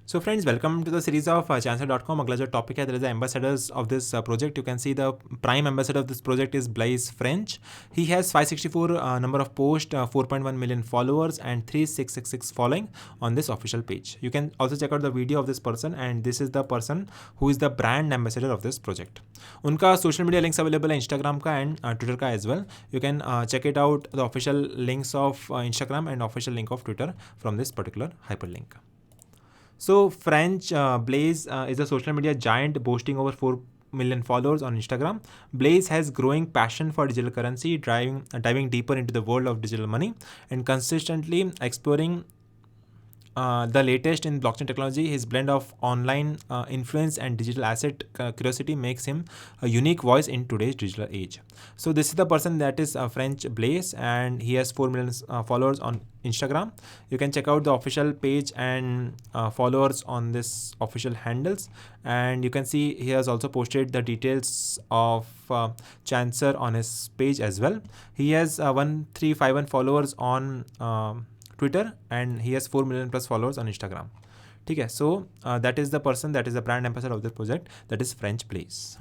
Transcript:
So friends, welcome to the series of Chancellor.com. अगला जो topic है, there is the ambassadors of this project. You can see the prime ambassador of this project is Blaise French. He has 564 number of posts, 4.1 million followers and 3666 following on this official page. You can also check out the video of this person, and this is the person who is the brand ambassador of this project. उनका social media links available है Instagram का and Twitter का as well. You can check it out, the official links of Instagram and official link of Twitter from this particular hyperlink. So French Blaise is a social media giant boasting over 4 million followers on Instagram. Blaise has growing passion for digital currency, diving deeper into the world of digital money and consistently exploring the latest in blockchain technology. His blend of online influence and digital asset curiosity makes him a unique voice in today's digital age. So this is the person that is French Blaise, and he has 4 million followers on Instagram. You can check out the official page and followers on this official handles, and you can see he has also posted the details of Chancer on his page as well. He has 1351 followers on Twitter, and he has 4 million plus followers on Instagram. ठीक है, so that is the person that is the brand ambassador of this project, that is French Blaise.